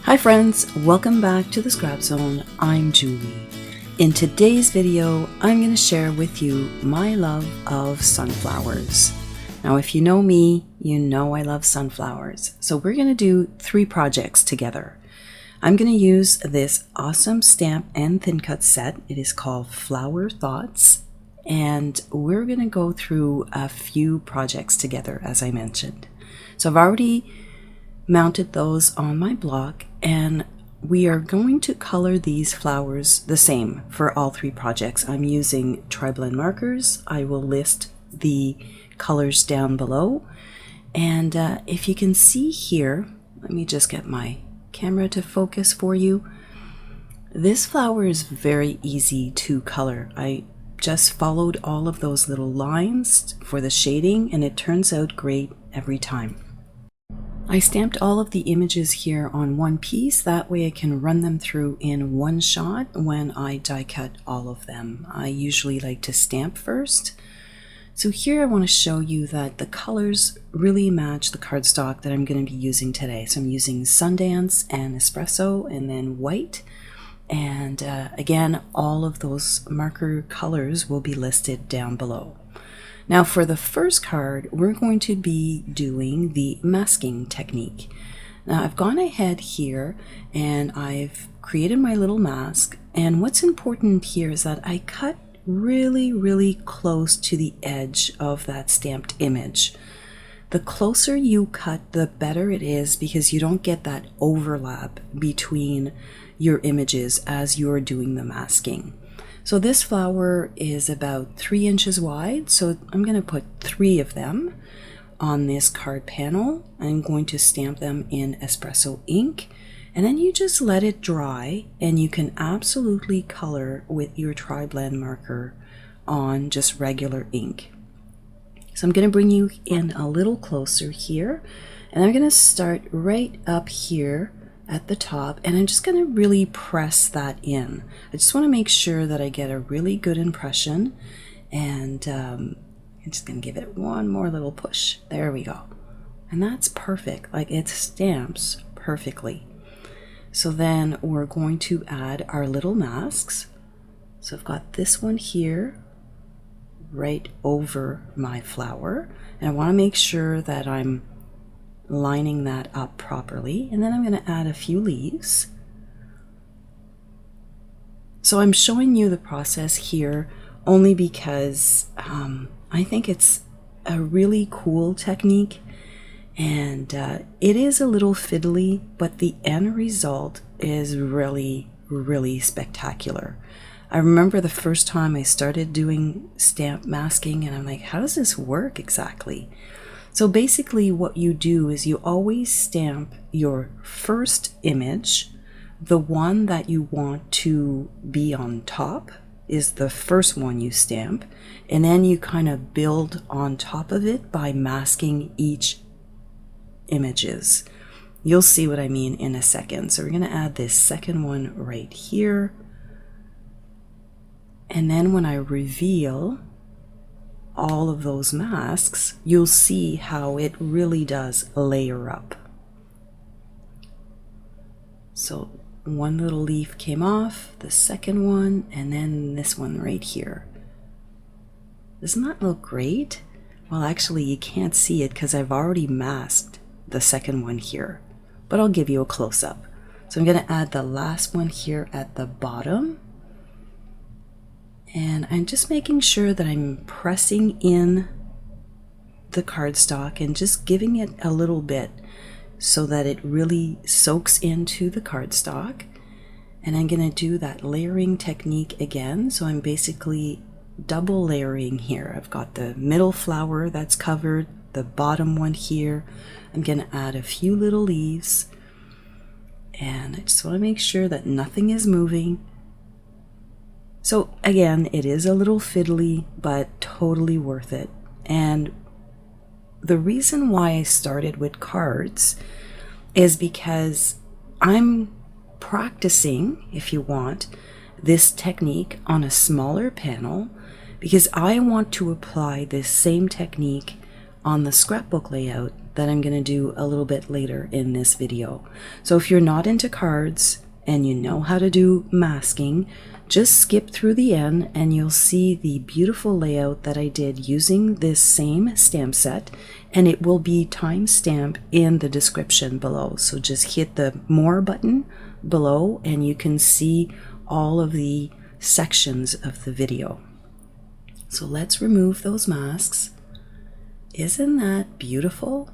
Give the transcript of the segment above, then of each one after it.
Hi friends, welcome back to the Scrap Zone. I'm Julie. In today's video, I'm going to share with you my love of sunflowers. Now if you know me, you know I love sunflowers. So we're going to do 3 projects together. I'm going to use this awesome stamp and thin cut set. It is called Flower Thoughts. And we're going to go through a few projects together, as I mentioned. So I've already mounted those on my block, and we are going to color these flowers the same for all 3 projects. I'm using tri-blend markers. I will list the colors down below, and if you can see here, let me just get my camera to focus for you. This flower is very easy to color. I just followed all of those little lines for the shading, and it turns out great every time. I stamped all of the images here on one piece, that way I can run them through in one shot when I die cut all of them. I usually like to stamp first. So here I want to show you that the colors really match the cardstock that I'm going to be using today. So I'm using Sundance and Espresso and then white. And again, all of those marker colors will be listed down below. Now for the first card, we're going to be doing the masking technique. Now I've gone ahead here and I've created my little mask, and what's important here is that I cut really close to the edge of that stamped image. The closer you cut, the better it is, because you don't get that overlap between your images as you're doing the masking. So this flower is about 3 inches wide, so I'm going to put 3 of them on this card panel. I'm going to stamp them in espresso ink, and then you just let it dry, and you can absolutely color with your tri-blend marker on just regular ink. So I'm going to bring you in a little closer here, and I'm going to start right up here at the top, and I'm just going to really press that in. I just want to make sure that I get a really good impression, and I'm just going to give it one more little push. There we go. And that's perfect. Like, it stamps perfectly. So then we're going to add our little masks. So I've got this one here right over my flower, and I want to make sure that I'm lining that up properly, and then I'm going to add a few leaves. So I'm showing you the process here only because I think it's a really cool technique, and it is a little fiddly, but the end result is really spectacular. I remember the first time I started doing stamp masking, and I'm like, how does this work exactly? So basically what you do is you always stamp your first image. The one that you want to be on top is the first one you stamp, and then you kind of build on top of it by masking each images. You'll see what I mean in a second. So we're going to add this second one right here, and then when I reveal all of those masks, you'll see how it really does layer up. So one little leaf came off, the second one, and then this one right here. Doesn't that look great? Well, actually you can't see it because I've already masked the second one here, but I'll give you a close-up. So I'm going to add the last one here at the bottom. And I'm just making sure that I'm pressing in the cardstock and just giving it a little bit so that it really soaks into the cardstock. And I'm going to do that layering technique again. So I'm basically double layering here. I've got the middle flower that's covered, the bottom one here. I'm going to add a few little leaves. And I just want to make sure that nothing is moving. So again, it is a little fiddly, but totally worth it. And the reason why I started with cards is because I'm practicing, if you want, this technique on a smaller panel, because I want to apply this same technique on the scrapbook layout that I'm going to do a little bit later in this video. So if you're not into cards and you know how to do masking, just skip through the end and you'll see the beautiful layout that I did using this same stamp set, and it will be time-stamped in the description below. So just hit the more button below and you can see all of the sections of the video. So let's remove those masks. Isn't that beautiful?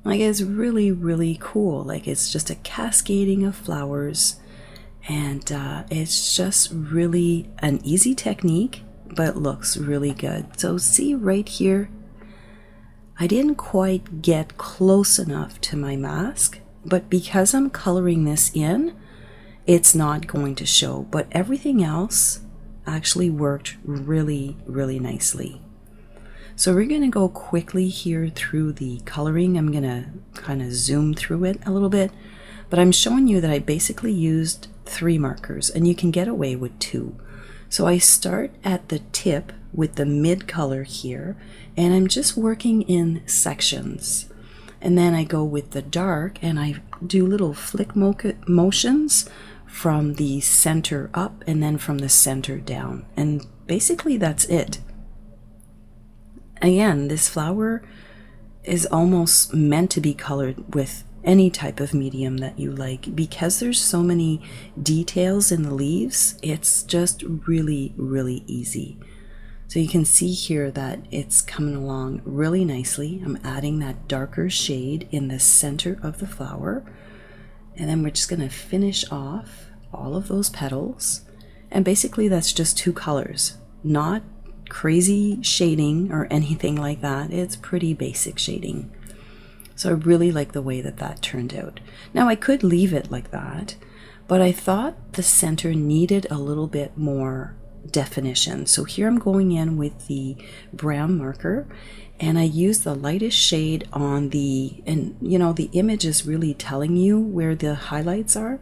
Like, it's really, really cool. Like, it's just a cascading of flowers, and it's just really an easy technique, but looks really good. So see right here, I didn't quite get close enough to my mask, but because I'm coloring this in, it's not going to show, but everything else actually worked really, really nicely. So we're going to go quickly here through the coloring. I'm going to kind of zoom through it a little bit, but I'm showing you that I basically used 3 markers, and you can get away with 2. So I start at the tip with the mid color here, and I'm just working in sections. And then I go with the dark and I do little flick motions from the center up and then from the center down. And basically that's it. Again, this flower is almost meant to be colored with any type of medium that you like. Because there's so many details in the leaves, it's just really, really easy. So you can see here that it's coming along really nicely. I'm adding that darker shade in the center of the flower. And then we're just going to finish off all of those petals. And basically that's just 2 colors, not crazy shading or anything like that. It's pretty basic shading. So I really like the way that that turned out. Now I could leave it like that, but I thought the center needed a little bit more definition. So here I'm going in with the brown marker, and I use the lightest shade on the, and you know, the image is really telling you where the highlights are.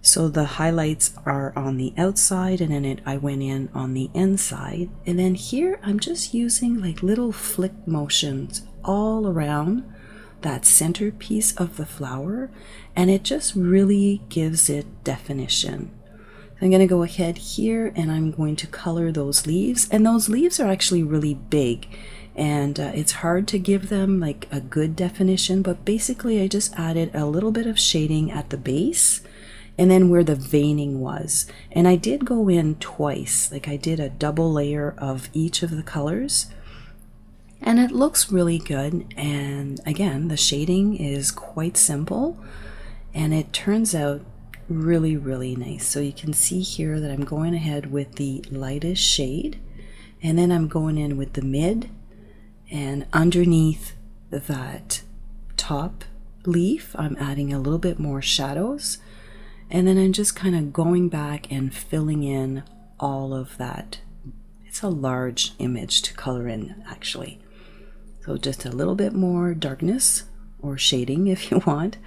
So the highlights are on the outside, and then I went in on the inside. And then here I'm just using like little flick motions all around that center piece of the flower, and it just really gives it definition. I'm going to go ahead here and I'm going to color those leaves, and those leaves are actually really big, and it's hard to give them like a good definition, but basically I just added a little bit of shading at the base and then where the veining was. And I did go in twice, like I did a double layer of each of the colors, and it looks really good. And again, the shading is quite simple and it turns out really, really nice. So you can see here that I'm going ahead with the lightest shade, and then I'm going in with the mid, and underneath that top leaf I'm adding a little bit more shadows. And then I'm just kind of going back and filling in all of that. It's a large image to color in, actually. So just a little bit more darkness or shading if you want.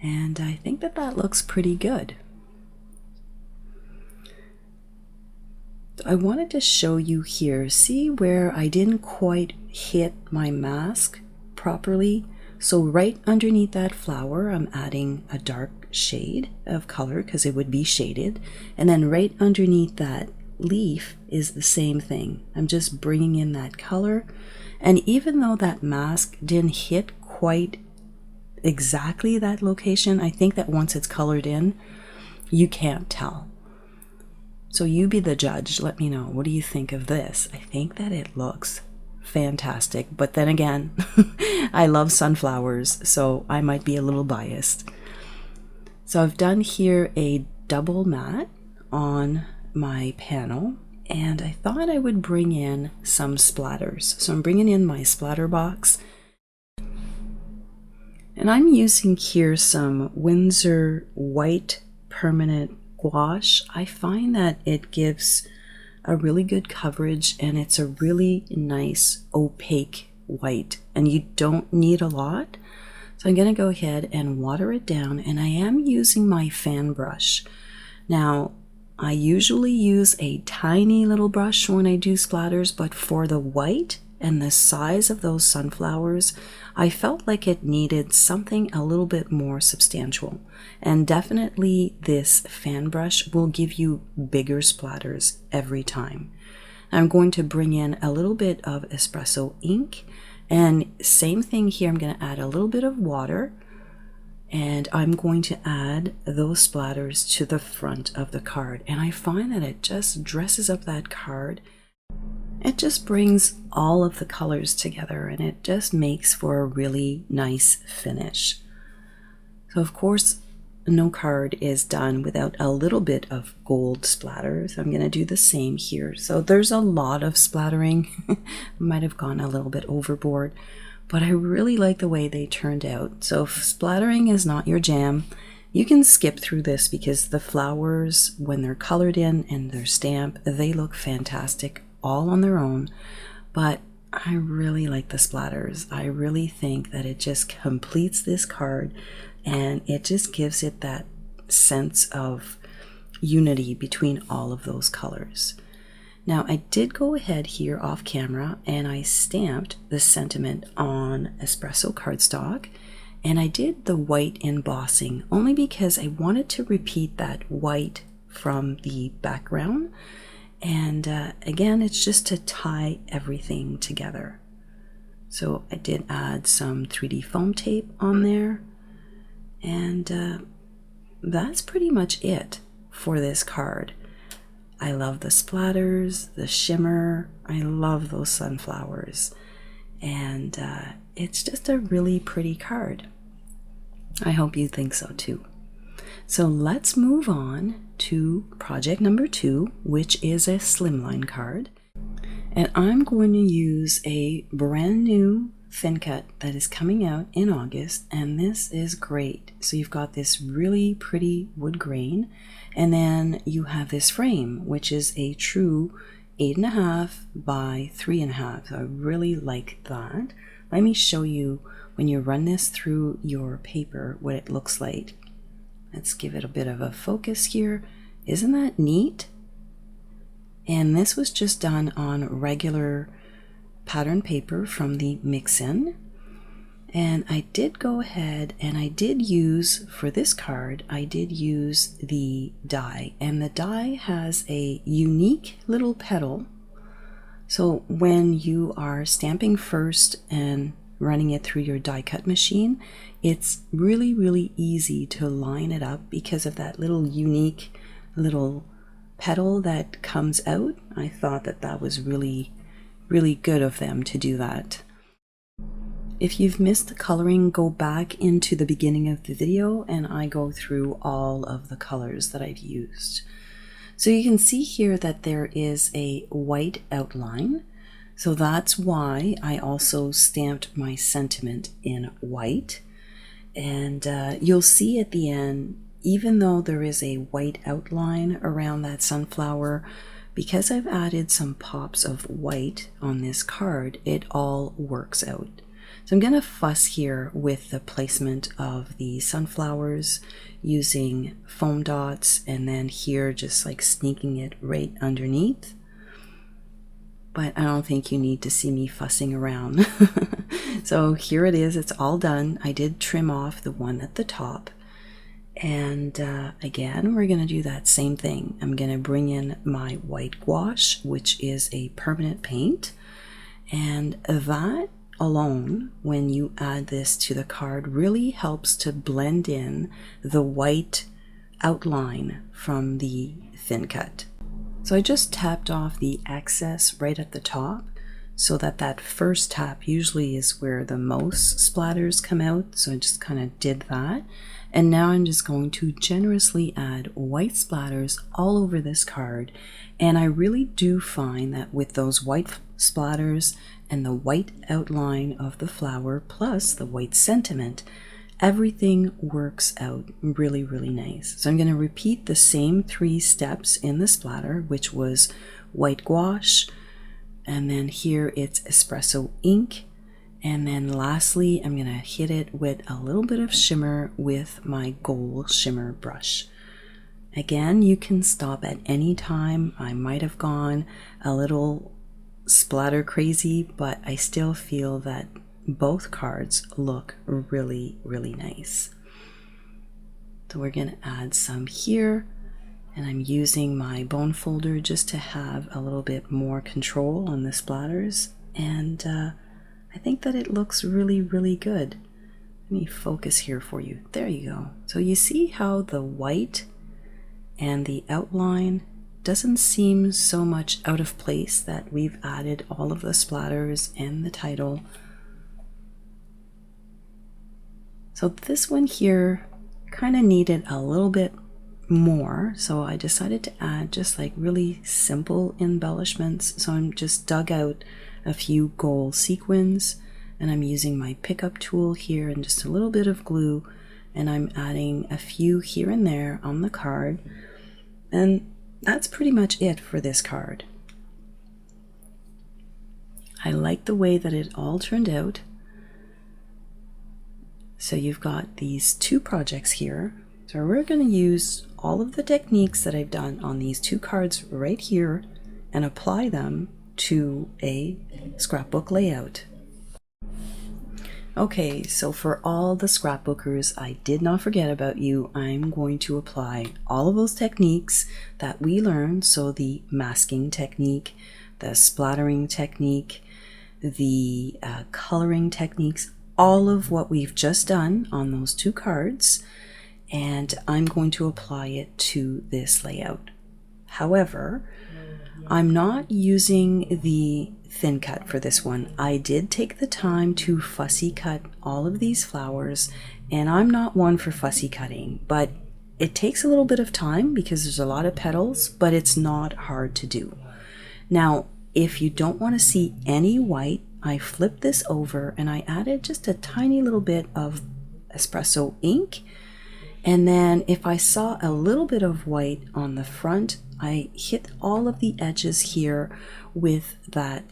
And I think that that looks pretty good. I wanted to show you here, see where I didn't quite hit my mask properly? So right underneath that flower, I'm adding a dark shade of color because it would be shaded. And then right underneath that leaf is the same thing. I'm just bringing in that color. And even though that mask didn't hit quite exactly that location, I think that once it's colored in, you can't tell. So you be the judge. Let me know. What do you think of this? I think that it looks fantastic, but then again, I love sunflowers, so I might be a little biased. So I've done here a double matte on my panel, and I thought I would bring in some splatters. So I'm bringing in my splatter box, and I'm using here some Winsor white permanent gouache. I find that it gives a really good coverage, and it's a really nice opaque white, and you don't need a lot. So I'm going to go ahead and water it down, and I am using my fan brush. Now I usually use a tiny little brush when I do splatters, but for the white and the size of those sunflowers, I felt like it needed something a little bit more substantial. And definitely this fan brush will give you bigger splatters every time. I'm going to bring in a little bit of espresso ink, and same thing here, I'm going to add a little bit of water, and I'm going to add those splatters to the front of the card. And I find that it just dresses up that card. It just brings all of the colors together, and it just makes for a really nice finish. So of course, no card is done without a little bit of gold splatter. So I'm going to do the same here. So there's a lot of splattering. Might have gone a little bit overboard, but I really like the way they turned out. So if splattering is not your jam, you can skip through this, because the flowers, when they're colored in and they're stamped, they look fantastic all on their own. But I really like the splatters. I really think that it just completes this card, and it just gives it that sense of unity between all of those colors. Now, I did go ahead here off camera and I stamped the sentiment on espresso cardstock, and I did the white embossing only because I wanted to repeat that white from the background. And again, it's just to tie everything together. So I did add some 3D foam tape on there, and that's pretty much it for this card. I love the splatters, the shimmer, I love those sunflowers, and it's just a really pretty card. I hope you think so too. So let's move on to project number 2, which is a slimline card. And I'm going to use a brand new thin cut that is coming out in August, and this is great. So you've got this really pretty wood grain, and then you have this frame, which is a true 8.5 by 3.5. So I really like that. Let me show you when you run this through your paper what it looks like. Let's give it a bit of a focus here. Isn't that neat? And this was just done on regular pattern paper from the mix-in. And I did go ahead and I did use, for this card, I did use the die. And the die has a unique little petal. So when you are stamping first and running it through your die cut machine, it's really, really easy to line it up because of that little unique little petal that comes out. I thought that that was really, really good of them to do that. If you've missed the coloring, go back into the beginning of the video and I go through all of the colors that I've used. So you can see here that there is a white outline. So that's why I also stamped my sentiment in white. And you'll see at the end, even though there is a white outline around that sunflower, because I've added some pops of white on this card, it all works out. So I'm going to fuss here with the placement of the sunflowers using foam dots, and then here just like sneaking it right underneath. But I don't think you need to see me fussing around. So here it is, it's all done. I did trim off the one at the top. And again, we're going to do that same thing. I'm going to bring in my white gouache, which is a permanent paint. And that alone, when you add this to the card, really helps to blend in the white outline from the thin cut. So I just tapped off the excess right at the top, so that that first tap usually is where the most splatters come out. So I just kind of did that. And now I'm just going to generously add white splatters all over this card. And I really do find that with those white splatters and the white outline of the flower plus the white sentiment, everything works out really, really nice. So I'm going to repeat the same 3 steps in the splatter, which was white gouache, and then here it's espresso ink, and then lastly I'm going to hit it with a little bit of shimmer with my gold shimmer brush. Again, you can stop at any time. I might have gone a little splatter crazy, but I still feel that both cards look really, really nice. So we're going to add some here, and I'm using my bone folder just to have a little bit more control on the splatters, and I think that it looks really, really good. Let me focus here for you. There you go. So you see how the white and the outline doesn't seem so much out of place, that we've added all of the splatters and the title. So this one here kind of needed a little bit more, so I decided to add just like really simple embellishments. So I'm just dug out a few gold sequins, and I'm using my pickup tool here and just a little bit of glue, and I'm adding a few here and there on the card, and that's pretty much it for this card. I like the way that it all turned out. So you've got these two projects here. So we're going to use all of the techniques that I've done on these two cards right here and apply them to a scrapbook layout. Okay, so for all the scrapbookers, I did not forget about you. I'm going to apply all of those techniques that we learned. So the masking technique, the splattering technique, the coloring techniques, all of what we've just done on those two cards, and I'm going to apply it to this layout. However, I'm not using the thin cut for this one. I did take the time to fussy cut all of these flowers, and I'm not one for fussy cutting, but it takes a little bit of time because there's a lot of petals, but it's not hard to do. Now, if you don't want to see any white, I flipped this over and I added just a tiny little bit of espresso ink, and then if I saw a little bit of white on the front, I hit all of the edges here with that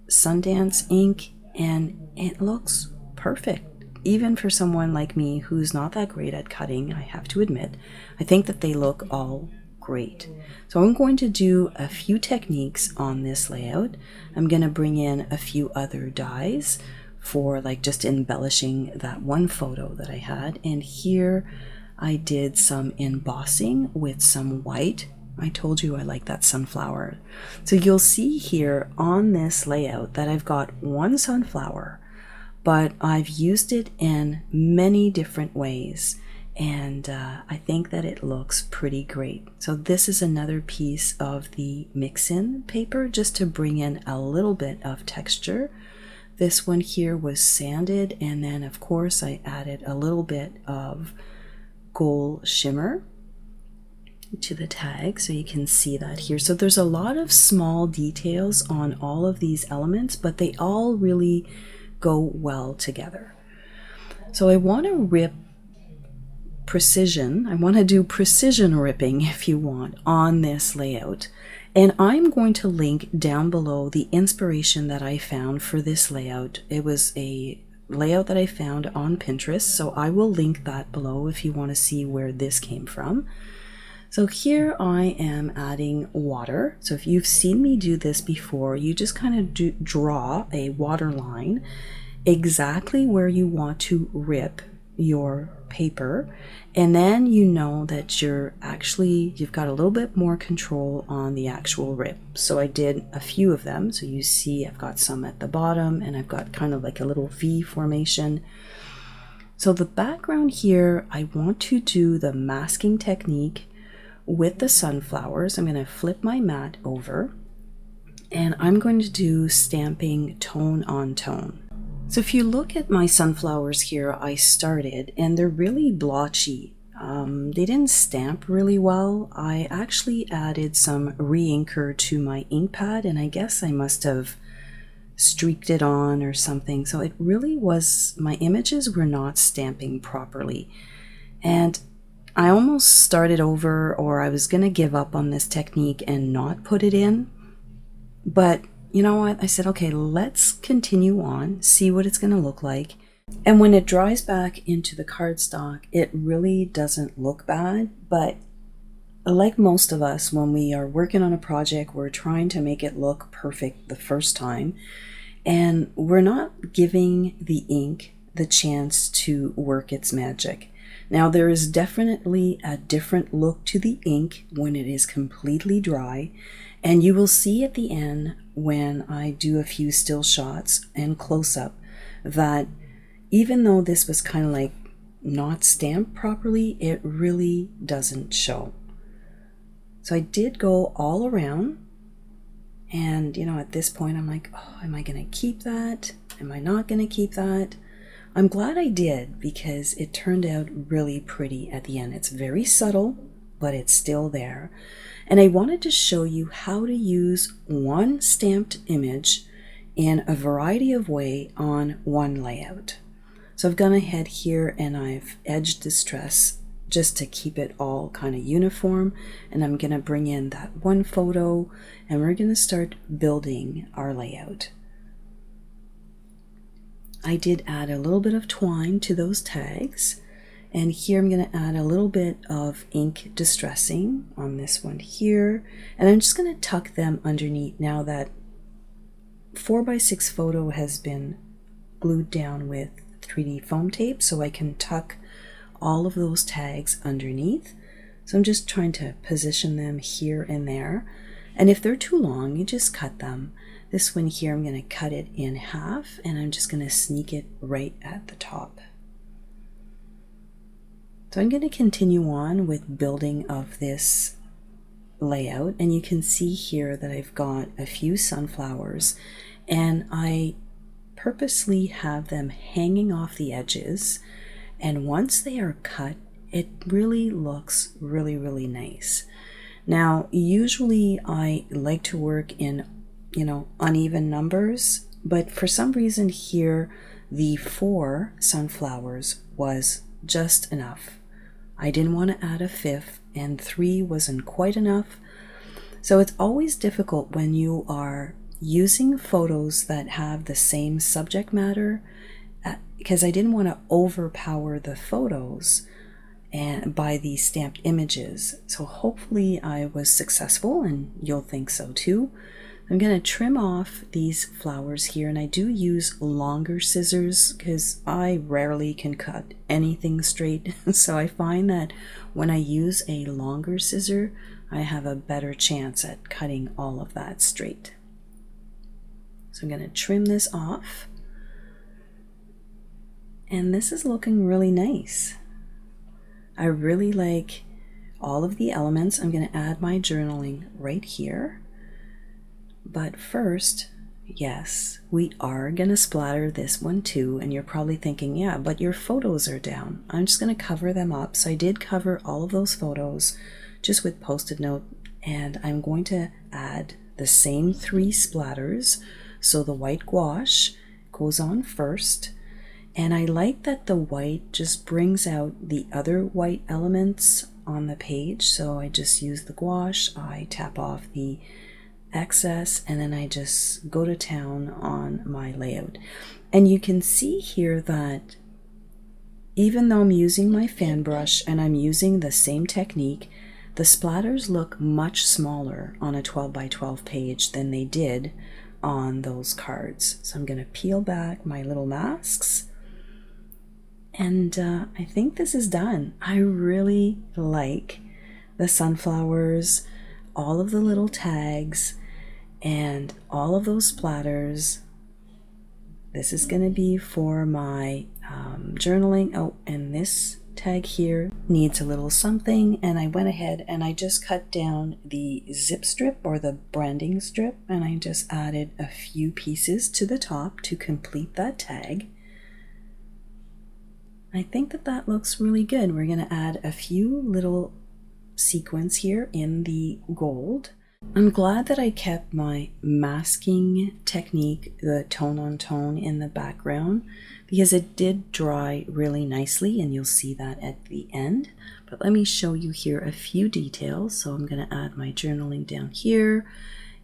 Sundance ink, and it looks perfect. Even for someone like me who's not that great at cutting, I have to admit, I think that they look all great. So I'm going to do a few techniques on this layout. I'm going to bring in a few other dyes for like just embellishing that one photo that I had, and here I did some embossing with some white. I told you I like that sunflower. So you'll see here on this layout that I've got one sunflower, but I've used it in many different ways, and I think that it looks pretty great. So this is another piece of the mix-in paper just to bring in a little bit of texture. This one here was sanded, and then of course I added a little bit of gold shimmer to the tag, so you can see that here. So there's a lot of small details on all of these elements, but they all really go well together. So I want to rip precision. I want to do precision ripping, if you want, on this layout. And I'm going to link down below the inspiration that I found for this layout. It was a layout that I found on Pinterest, so I will link that below if you want to see where this came from. So here I am adding water. So if you've seen me do this before, you just kind of draw a water line exactly where you want to rip your paper, and then you know that you've got a little bit more control on the actual rip. So I did a few of them. So you see I've got some at the bottom, and I've got kind of like a little V formation. So the background here, I want to do the masking technique with the sunflowers. I'm going to flip my mat over, and I'm going to do stamping tone on tone. So if you look at my sunflowers here, I started, and they're really blotchy. They didn't stamp really well. I actually added some re-inker to my ink pad, and I guess I must have streaked it on or something. So it really was, my images were not stamping properly. And I almost started over, or I was going to give up on this technique and not put it in. But you know what? I said, okay, let's continue on, see what it's going to look like. And when it dries back into the cardstock, it really doesn't look bad, but Like most of us, when we are working on a project, we're trying to make it look perfect the first time, and we're not giving the ink the chance to work its magic. Now, there is definitely a different look to the ink when it is completely dry, and you will see at the end when I do a few still shots and close-up that even though this was kind of like not stamped properly, it really doesn't show. So I did go all around, and at this point I'm like, oh, am I gonna keep that? Am I not gonna keep that? I'm glad I did, because it turned out really pretty at the end. It's very subtle, but it's still there. And I wanted to show you how to use one stamped image in a variety of ways on one layout. So I've gone ahead here and I've edged distress just to keep it all kind of uniform, and I'm going to bring in that one photo and we're going to start building our layout. I did add a little bit of twine to those tags, and here I'm going to add a little bit of ink distressing on this one here, and I'm just going to tuck them underneath now that 4x6 photo has been glued down with 3D foam tape, so I can tuck all of those tags underneath. So I'm just trying to position them here and there, and if they're too long, you just cut them. This one here, I'm going to cut it in half, and I'm just going to sneak it right at the top. So I'm going to continue on with building of this layout, and you can see here that I've got a few sunflowers, and I purposely have them hanging off the edges, and once they are cut, it really looks really nice. Now, usually I like to work in uneven numbers, but for some reason here the 4 sunflowers was just enough. I didn't want to add a 5th, and 3 wasn't quite enough. So it's always difficult when you are using photos that have the same subject matter, because I didn't want to overpower the photos and by these stamped images. So hopefully I was successful, and you'll think so too. I'm going to trim off these flowers here, and I do use longer scissors because I rarely can cut anything straight. So I find that when I use a longer scissor, I have a better chance at cutting all of that straight. So I'm going to trim this off, and this is looking really nice. I really like all of the elements. I'm going to add my journaling right here. But first, yes, we are going to splatter this one too, and you're probably thinking, yeah, but your photos are down. I'm just going to cover them up. So I did cover all of those photos just with Post-it note, and I'm going to add the same 3 splatters. So the white gouache goes on first, and I like that the white just brings out the other white elements on the page. So I just use the gouache, I tap off the excess, and then I just go to town on my layout. And you can see here that even though I'm using my fan brush and I'm using the same technique, the splatters look much smaller on a 12x12 page than they did on those cards. So I'm going to peel back my little masks, and I think this is done. I really like the sunflowers, all of the little tags, and all of those splatters. This is going to be for my journaling. Oh, and this tag here needs a little something, and I went ahead and I just cut down the zip strip or the branding strip, and I just added a few pieces to the top to complete that tag. I think that that looks really good. We're going to add a few little sequins here in the gold. I'm glad that I kept my masking technique, the tone on tone, in the background, because it did dry really nicely, and you'll see that at the end. But let me show you here a few details. So I'm going to add my journaling down here,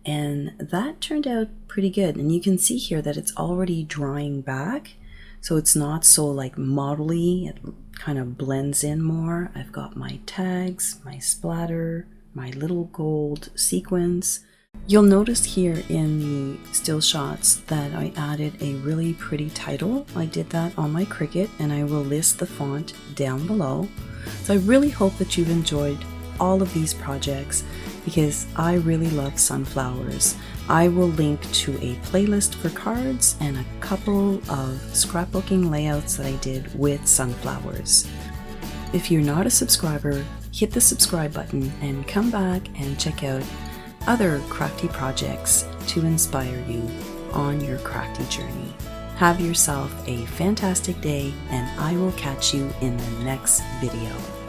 and that turned out pretty good. And you can see here that it's already drying back. so it's not so like modelly. It kind of blends in more. I've got my tags, my splatter, my little gold sequins. You'll notice here in the still shots that I added a really pretty title. I did that on my Cricut, and I will list the font down below. So I really hope that you've enjoyed all of these projects because I really love sunflowers. I will link to a playlist for cards and a couple of scrapbooking layouts that I did with sunflowers. If you're not a subscriber, hit the subscribe button and come back and check out other crafty projects to inspire you on your crafty journey. Have yourself a fantastic day, and I will catch you in the next video.